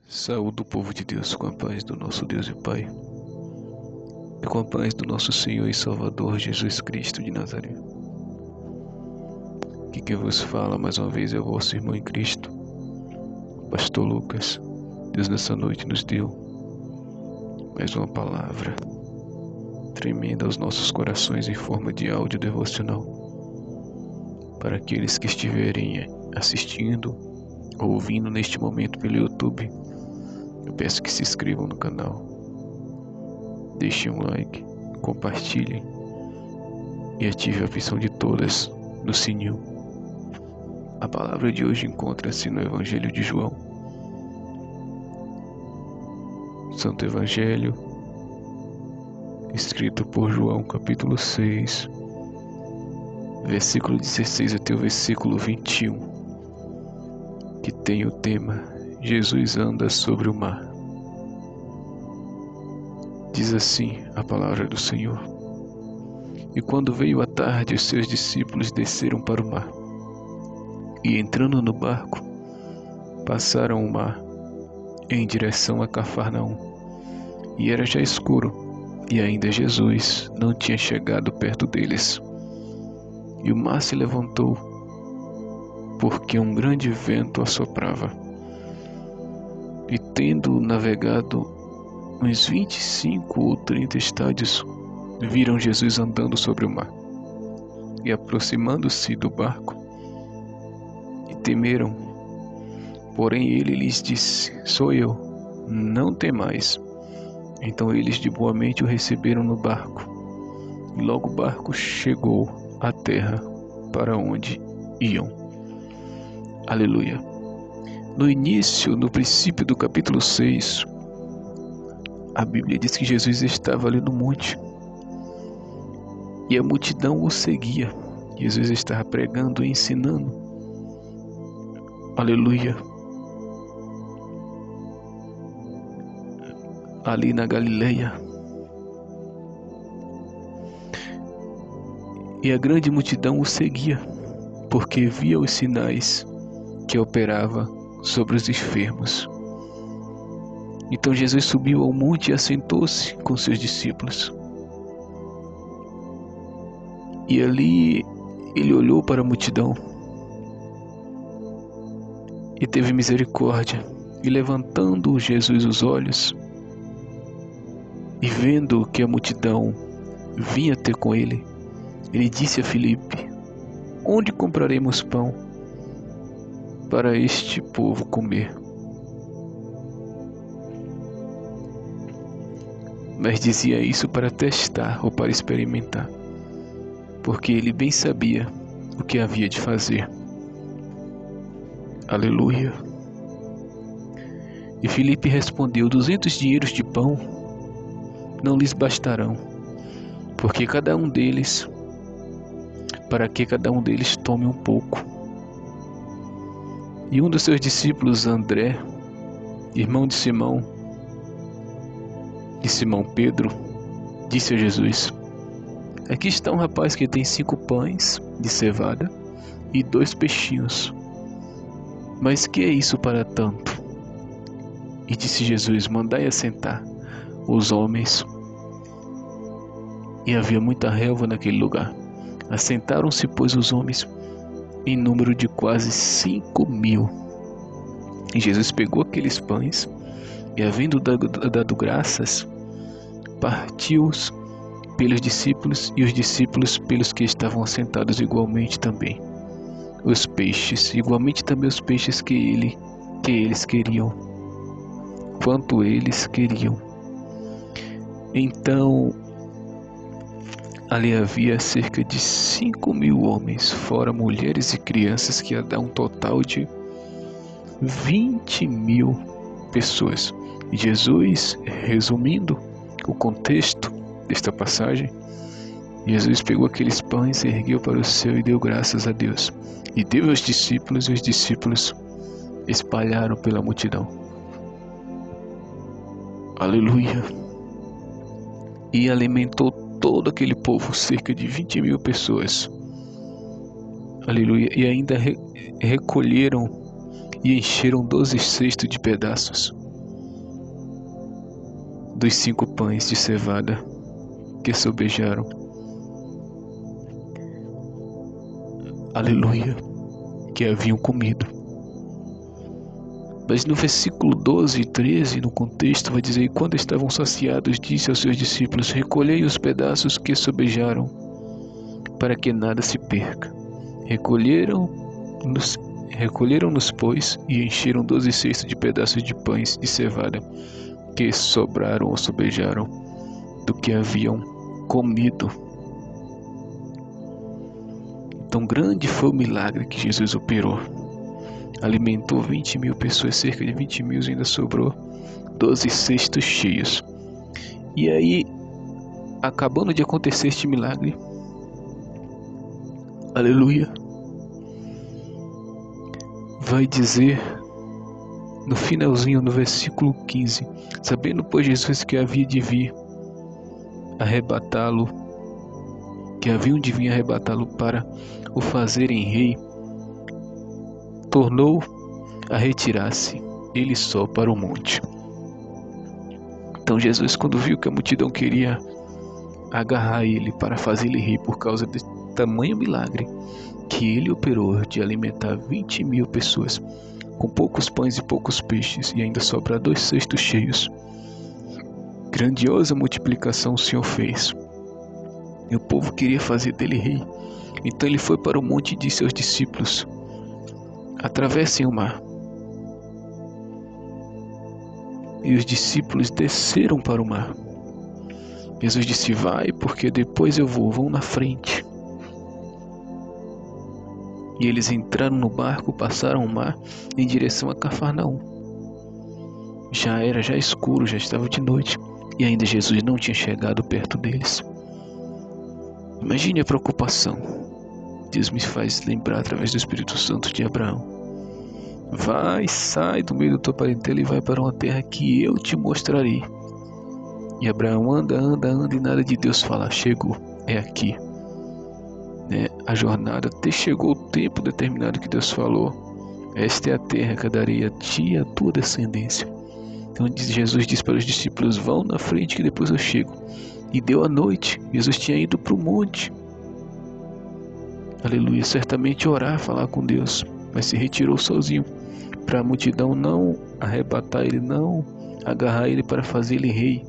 Saúde o povo de Deus com a paz do nosso Deus e Pai e com a paz do nosso Senhor e Salvador Jesus Cristo de Nazaré. Aqui quem vos fala mais uma vez é o vosso irmão em Cristo, Pastor Lucas. Deus nessa noite nos deu mais uma palavra tremenda aos nossos corações em forma de áudio devocional. Para aqueles que estiverem assistindo ou ouvindo neste momento pelo YouTube, eu peço que se inscrevam no canal, deixem um like, compartilhem e ative a opção de todas no sininho. A palavra de hoje encontra-se no Evangelho de João. Santo Evangelho, escrito por João, capítulo 6, versículo 16 até o versículo 21, que tem o tema Jesus anda sobre o mar. Diz assim a palavra do Senhor: E quando veio a tarde, os seus discípulos desceram para o mar, e entrando no barco, passaram o mar em direção a Cafarnaum. E era já escuro, e ainda Jesus não tinha chegado perto deles. E o mar se levantou, porque um grande vento assoprava. E tendo navegado uns 25 ou 30 estádios, viram Jesus andando sobre o mar. E aproximando-se do barco, e temeram. Porém ele lhes disse: Sou eu, não temais. Então eles de boa mente o receberam no barco. E logo o barco chegou à terra para onde iam. Aleluia. No princípio do capítulo 6, a Bíblia diz que Jesus estava ali no monte e a multidão o seguia. Jesus estava pregando e ensinando. Aleluia. Ali na Galileia. E a grande multidão o seguia, porque via os sinais que operava sobre os enfermos. Então Jesus subiu ao monte e assentou-se com seus discípulos. E ali ele olhou para a multidão e teve misericórdia. E levantando Jesus os olhos e vendo que a multidão vinha ter com ele, ele disse a Filipe: Onde compraremos pão para este povo comer? Mas dizia isso para testar ou para experimentar, porque ele bem sabia o que havia de fazer. Aleluia. E Filipe respondeu: 200 dinheiros de pão não lhes bastarão, para que cada um deles tome um pouco. E um dos seus discípulos, André, irmão de Simão Pedro, disse a Jesus: Aqui está um rapaz que tem 5 pães de cevada e 2 peixinhos. Mas que é isso para tanto? E disse Jesus: Mandai assentar os homens. E havia muita relva naquele lugar. Assentaram-se, pois, os homens, em número de quase 5.000. E Jesus pegou aqueles pães, e havendo dado graças, partiu-os pelos discípulos, e os discípulos pelos que estavam assentados, igualmente também os peixes que eles queriam, quanto eles queriam. Então ali havia cerca de 5.000 homens, fora mulheres e crianças, que ia dar um total de 20.000 pessoas. E Jesus, resumindo o contexto desta passagem, Jesus pegou aqueles pães, ergueu para o céu e deu graças a Deus. E deu aos discípulos, e os discípulos espalharam pela multidão. Aleluia. E alimentou todo aquele povo, cerca de 20.000 pessoas. Aleluia. E ainda recolheram e encheram 12 cestos de pedaços dos 5 pães de cevada que sobejaram. Aleluia, que haviam comido. Mas no versículo 12 e 13, no contexto, vai dizer: quando estavam saciados, disse aos seus discípulos: recolhei os pedaços que sobejaram, para que nada se perca. Recolheram-nos, pois, e encheram 12 cestos de pedaços de pães de cevada, que sobraram ou sobejaram do que haviam comido. Então grande foi o milagre que Jesus operou. Alimentou 20.000 pessoas, cerca de 20.000, e ainda sobrou 12 cestos cheios. E aí, acabando de acontecer este milagre, aleluia, vai dizer no finalzinho, no versículo 15: sabendo, pois, Jesus que havia de vir arrebatá-lo, que haviam de vir arrebatá-lo para o fazerem rei, tornou a retirar-se, ele só, para o monte. Então Jesus, quando viu que a multidão queria agarrar ele para fazer-lhe rei por causa de tamanho milagre que ele operou de alimentar 20.000 pessoas com poucos pães e poucos peixes, e ainda sobrar 2 cestos cheios, grandiosa multiplicação o Senhor fez, e o povo queria fazer dele rei. Então ele foi para o monte e disse aos discípulos: atravessem o mar. E os discípulos desceram para o mar. Jesus disse: vai, porque depois eu vou, vão na frente. E eles entraram no barco, passaram o mar em direção a Cafarnaum. Já era escuro, já estava de noite, e ainda Jesus não tinha chegado perto deles. Imagine a preocupação. Deus me faz lembrar através do Espírito Santo de Abraão. Vai, sai do meio da tua parentela e vai para uma terra que eu te mostrarei. E Abraão anda, e nada de Deus falar: chegou, é aqui. A jornada até chegou o tempo determinado que Deus falou: esta é a terra que eu darei a ti e a tua descendência. Então Jesus disse para os discípulos: vão na frente que depois eu chego. E deu a noite, Jesus tinha ido para o monte, aleluia, certamente orar, falar com Deus, mas se retirou sozinho, para a multidão não arrebatar ele, não agarrar ele para fazer ele rei,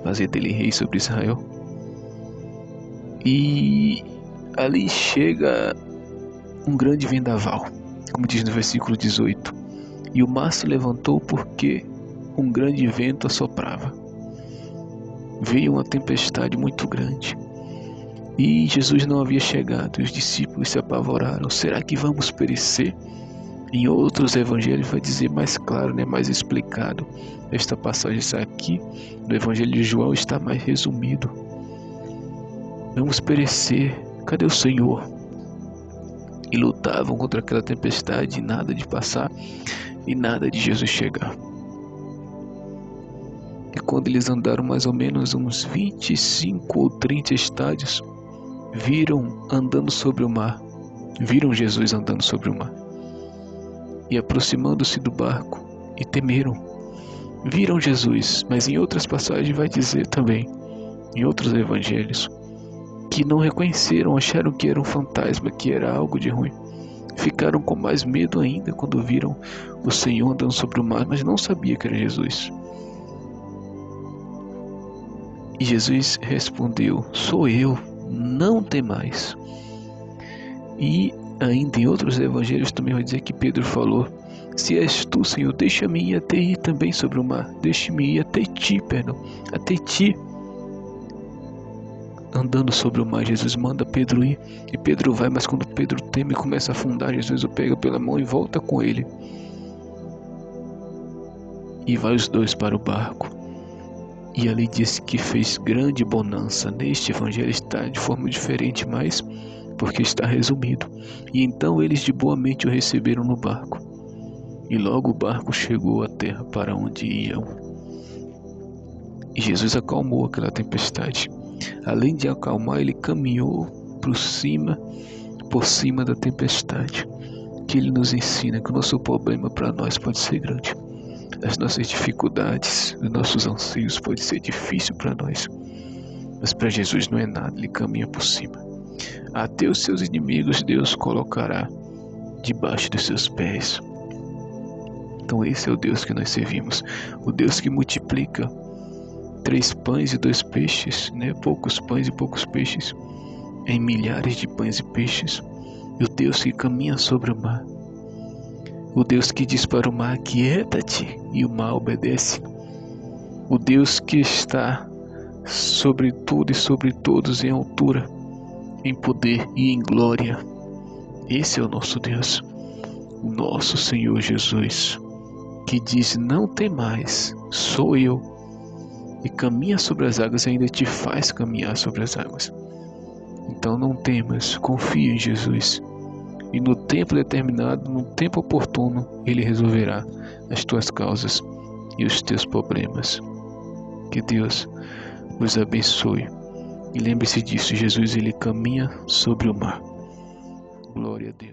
fazer dele rei sobre Israel. E ali chega um grande vendaval, como diz no versículo 18: e o mar se levantou porque um grande vento assoprava. Veio uma tempestade muito grande e Jesus não havia chegado, e os discípulos se apavoraram: será que vamos perecer? Em outros evangelhos vai dizer mais claro, mais explicado. Esta passagem aqui no evangelho de João está mais resumido. Vamos perecer, cadê o Senhor? E lutavam contra aquela tempestade, e nada de passar e nada de Jesus chegar. E quando eles andaram mais ou menos uns 25 ou 30 estádios, viram andando sobre o mar, viram Jesus andando sobre o mar, e aproximando-se do barco, e temeram. Viram Jesus, mas em outras passagens vai dizer também, em outros evangelhos, que não reconheceram, acharam que era um fantasma, que era algo de ruim. Ficaram com mais medo ainda quando viram o Senhor andando sobre o mar, mas não sabia que era Jesus. E Jesus respondeu: sou eu, não temais. E ainda em outros evangelhos também vai dizer que Pedro falou: se és tu, Senhor, deixa-me ir até ir também sobre o mar, deixa-me ir até ti. Andando sobre o mar, Jesus manda Pedro ir, e Pedro vai, mas quando Pedro teme e começa a afundar, Jesus o pega pela mão e volta com ele. E vai os dois para o barco. E ali diz que fez grande bonança. Neste evangelho está de forma diferente, mas porque está resumido. E então eles de boa mente o receberam no barco. E logo o barco chegou à terra para onde iam. E Jesus acalmou aquela tempestade. Além de acalmar, ele caminhou por cima da tempestade. Que ele nos ensina que o nosso problema para nós pode ser grande. as nossas dificuldades, os nossos anseios pode ser difícil para nós, mas para Jesus não é nada, Ele caminha por cima. Até os seus inimigos Deus colocará debaixo dos seus pés. Então esse é o Deus que nós servimos, o Deus que multiplica 3 pães e 2 peixes, né? Poucos pães e poucos peixes, em milhares de pães e peixes. E o Deus que caminha sobre o mar, o Deus que diz para o mar: aquieta-te, e o mar obedece. O Deus que está sobre tudo e sobre todos, em altura, em poder e em glória. Esse é o nosso Deus, o nosso Senhor Jesus, que diz: não tem mais, sou eu, e caminha sobre as águas e ainda te faz caminhar sobre as águas. Então não temas, confia em Jesus, e no tempo determinado, no tempo oportuno, Ele resolverá as tuas causas e os teus problemas. Que Deus vos abençoe. E lembre-se disso, Jesus, Ele caminha sobre o mar. Glória a Deus.